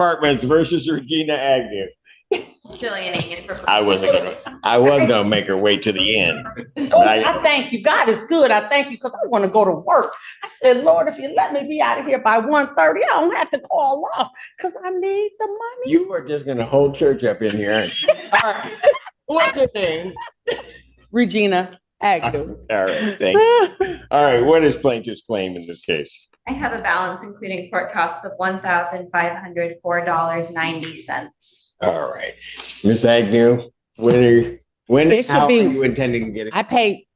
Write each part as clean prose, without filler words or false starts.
Apartments versus Regina Agnew. Jillian Aiken for I was gonna make her wait to the end. Oh, I thank you. God is good. I thank you because I want to go to work. I said, Lord, if you let me be out of here by 1:30, I don't have to call off because I need the money. You are just gonna hold church up in here. All right. What's your name? Regina Agnew. All right, thank you. All right, what is plaintiff's claim in this case? I have a balance including court costs of $1,504.90. All right, Miss Agnew, how are you intending to get it?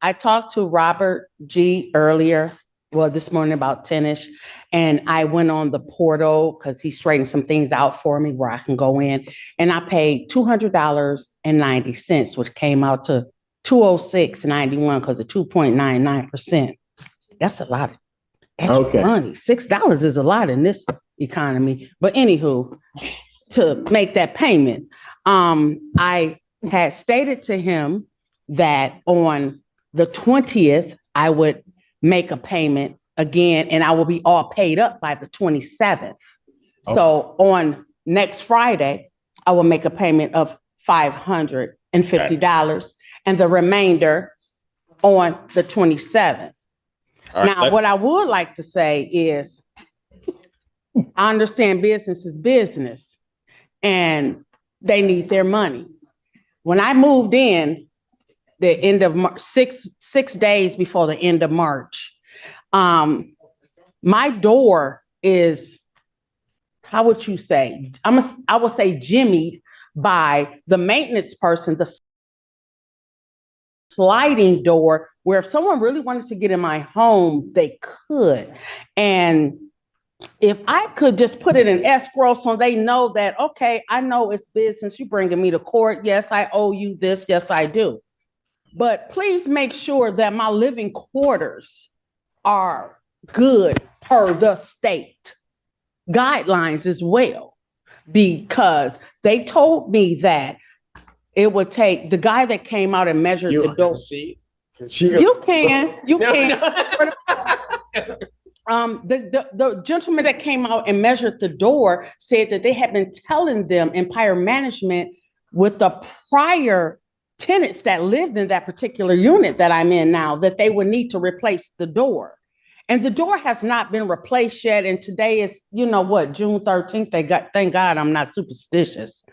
I talked to Robert G earlier, this morning about 10ish, and I went on the portal because he straightened some things out for me where I can go in, and I paid $200.90, which came out to $206.91 because of 2.99%. That's a lot of extra money. $6 is a lot in this economy. But anywho, to make that payment, I had stated to him that on the 20th, I would make a payment again, and I will be all paid up by the 27th. Okay. So on next Friday, I will make a payment of $550 and the remainder on the 27th. Right, now, what I would like to say is, I understand business is business and they need their money. When I moved in the end of March, six days before the end of March, my door is, how would you say? I would say jimmied by the maintenance person, the sliding door, where if someone really wanted to get in my home, they could. And if I could just put it in escrow so they know that, okay, I know it's business, you bringing me to court. Yes, I owe you this. Yes, I do. But please make sure that my living quarters are good per the state guidelines as well, because they told me that it would take the guy that came out and measured the door. You can. The gentleman that came out and measured the door said that they had been telling them, Empire Management, with the prior tenants that lived in that particular unit that I'm in now, that they would need to replace the door. And the door has not been replaced yet. And today is, June 13th. Thank God I'm not superstitious.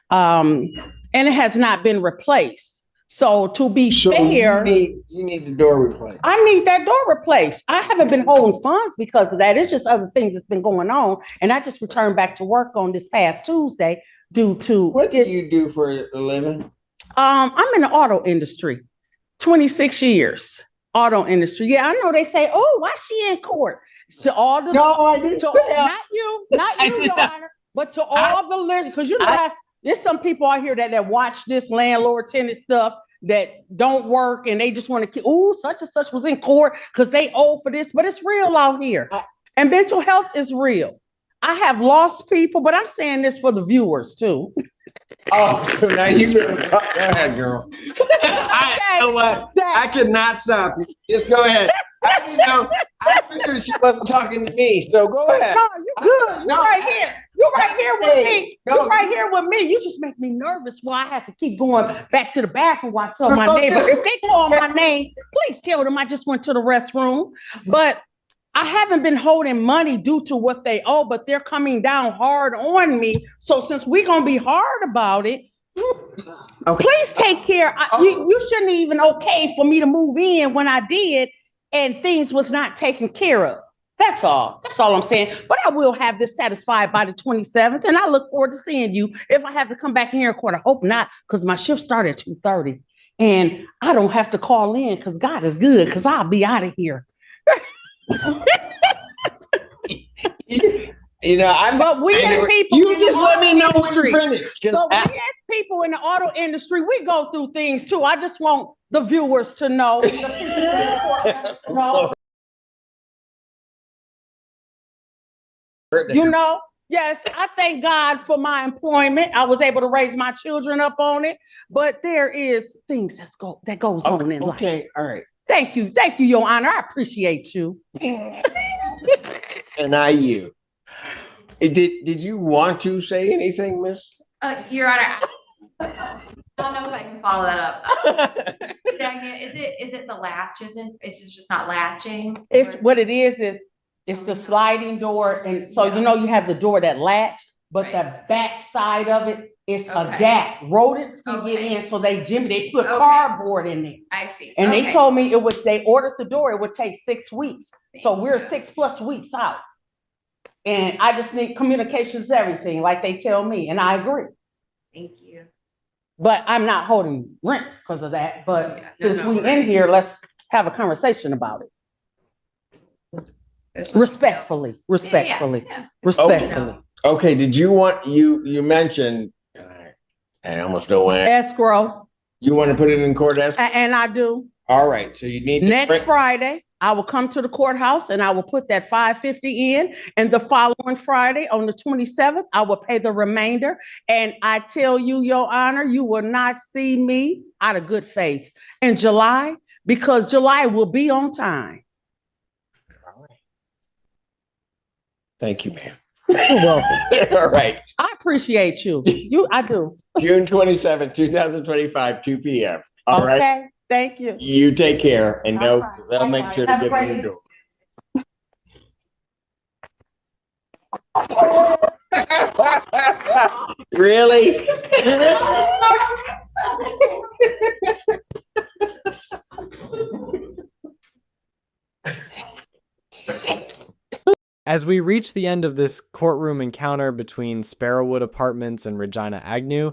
And it has not been replaced. So to be fair, you need the door replaced. I need that door replaced. I haven't been holding funds because of that. It's just other things that's been going on. And I just returned back to work on this past Tuesday due to. What do you do for a living? I'm in the auto industry, 26 years. Auto industry. Yeah, I know they say, oh, why she in court? To all the No, I didn't. Not you, Your Honor, but to all the because there's some people out here that watch this landlord tenant stuff that don't work and they just want to such and such was in court because they owe for this, but it's real out here. And mental health is real. I have lost people, but I'm saying this for the viewers too. Oh, so now you better talk. Go ahead, girl. You know what? I could not stop you. Just go ahead. I figured she wasn't talking to me, so go ahead. No, you good. You're right here. You're right here with me. You're right here with me. You just make me nervous. Well, I have to keep going back to the bathroom while I tell my neighbor. If they call my name, please tell them I just went to the restroom. But I haven't been holding money due to what they owe, but they're coming down hard on me. So since we're going to be hard about it, please take care. You shouldn't even okay for me to move in when I did and things was not taken care of. That's all. That's all I'm saying. But I will have this satisfied by the 27th, and I look forward to seeing you. If I have to come back in here in court, I hope not, because my shift started at 2:30. And I don't have to call in because God is good, because I'll be out of here. But we as people, you just let me know when you're finished. So we as people in the auto industry, we go through things too. I just want the viewers to know. Yes, I thank God for my employment. I was able to raise my children up on it, but there is things that goes on in life. Okay, all right. Thank you, Your Honor. I appreciate you. And you. Did you want to say anything, Miss? Your Honor, I don't know if I can follow that up. Dagny, is it the latch? Is it just not latching? It's what it is it's the sliding door, and so you know you have the door that latch, but the back side of it is a gap. Rodents can get in, so they put cardboard in there. I see. And they told me they ordered the door, it would take 6 weeks. So we're 6+ weeks out. And I just need communications, everything, like they tell me, and I agree. Thank you. But I'm not holding rent because of that. But since we in here, let's have a conversation about it. Respectfully. Okay, did you want, you mentioned, I almost don't want to. Escrow. You want to put it in court escrow? And I do. All right, so you need to next Friday, I will come to the courthouse and I will put that $550 in, and the following Friday on the 27th, I will pay the remainder. And I tell you, Your Honor, you will not see me out of good faith in July, because July will be on time. All right. Thank you, ma'am. You're welcome. All right. I appreciate you. I do. June 27th, 2025, 2 p.m. All right. Okay. Thank you. You take care, and they'll make sure to Have a get great you door. Really? As we reach the end of this courtroom encounter between Sparrowwood Apartments and Regina Agnew,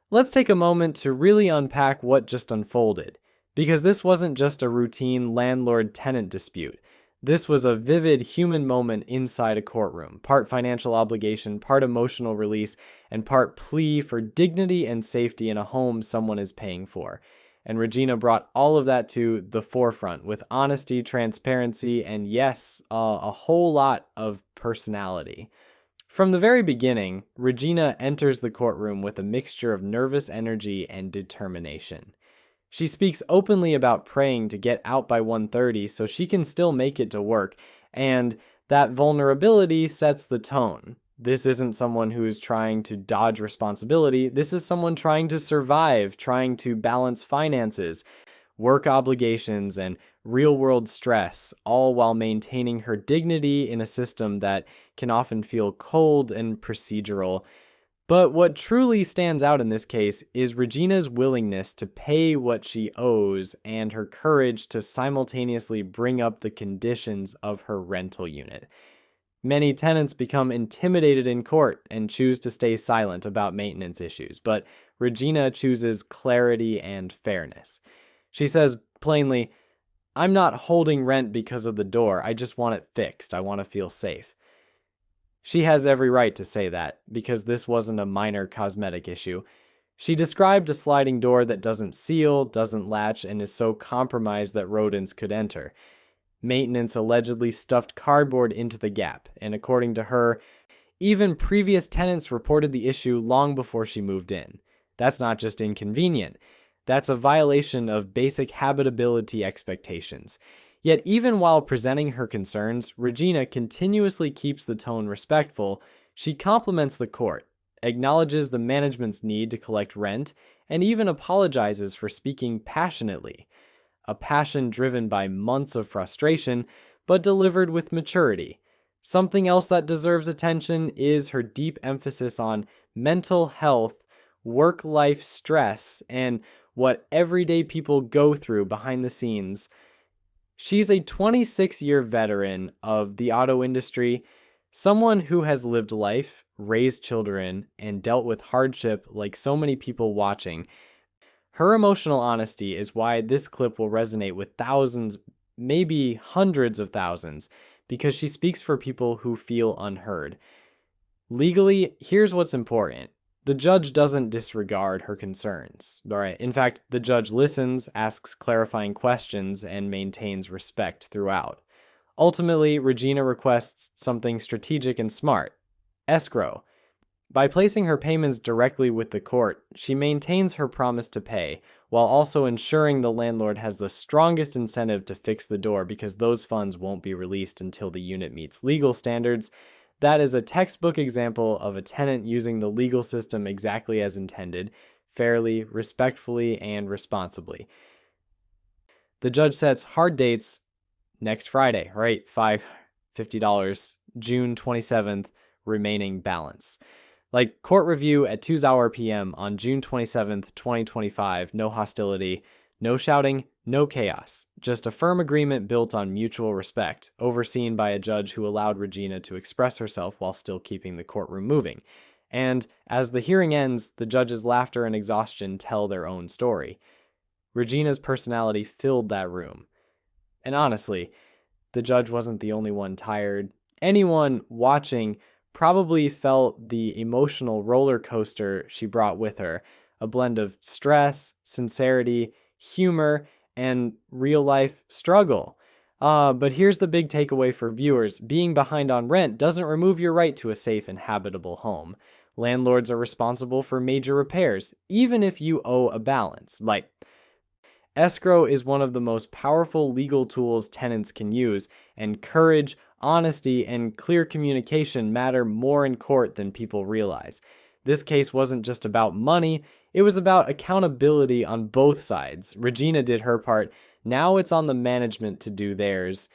let's take a moment to really unpack what just unfolded. Because this wasn't just a routine landlord-tenant dispute. This was a vivid human moment inside a courtroom, part financial obligation, part emotional release, and part plea for dignity and safety in a home someone is paying for. And Regina brought all of that to the forefront with honesty, transparency, and yes, a whole lot of personality. From the very beginning, Regina enters the courtroom with a mixture of nervous energy and determination. She speaks openly about praying to get out by 1:30 so she can still make it to work, and that vulnerability sets the tone. This isn't someone who is trying to dodge responsibility. This is someone trying to survive, trying to balance finances, work obligations, and real-world stress, all while maintaining her dignity in a system that can often feel cold and procedural. But what truly stands out in this case is Regina's willingness to pay what she owes and her courage to simultaneously bring up the conditions of her rental unit. Many tenants become intimidated in court and choose to stay silent about maintenance issues, but Regina chooses clarity and fairness. She says plainly, "I'm not holding rent because of the door. I just want it fixed. I want to feel safe." She has every right to say that, because this wasn't a minor cosmetic issue. She described a sliding door that doesn't seal, doesn't latch, and is so compromised that rodents could enter. Maintenance allegedly stuffed cardboard into the gap, and according to her, even previous tenants reported the issue long before she moved in. That's not just inconvenient. That's a violation of basic habitability expectations. Yet even while presenting her concerns, Regina continuously keeps the tone respectful. She compliments the court, acknowledges the management's need to collect rent, and even apologizes for speaking passionately. A passion driven by months of frustration, but delivered with maturity. Something else that deserves attention is her deep emphasis on mental health, work-life stress, and what everyday people go through behind the scenes. She's a 26-year veteran of the auto industry, someone who has lived life, raised children, and dealt with hardship like so many people watching. Her emotional honesty is why this clip will resonate with thousands, maybe hundreds of thousands, because she speaks for people who feel unheard. Legally, here's what's important. The judge doesn't disregard her concerns. All right. In fact, the judge listens, asks clarifying questions, and maintains respect throughout. Ultimately, Regina requests something strategic and smart: escrow. By placing her payments directly with the court, she maintains her promise to pay, while also ensuring the landlord has the strongest incentive to fix the door because those funds won't be released until the unit meets legal standards. That is a textbook example of a tenant using the legal system exactly as intended, fairly, respectfully, and responsibly. The judge sets hard dates next Friday, right? $50, June 27th, remaining balance. Like court review at 2:00 p.m. on June 27th, 2025, no hostility, no shouting, no chaos. Just a firm agreement built on mutual respect, overseen by a judge who allowed Regina to express herself while still keeping the courtroom moving. And as the hearing ends, the judge's laughter and exhaustion tell their own story. Regina's personality filled that room. And honestly, the judge wasn't the only one tired. Anyone watching probably felt the emotional roller coaster she brought with her, a blend of stress, sincerity, humor, and real-life struggle. But here's the big takeaway for viewers. Being behind on rent doesn't remove your right to a safe and habitable home. Landlords are responsible for major repairs, even if you owe a balance. Like, escrow is one of the most powerful legal tools tenants can use, and courage, honesty, and clear communication matter more in court than people realize. This case wasn't just about money, it was about accountability on both sides. Regina did her part, now it's on the management to do theirs.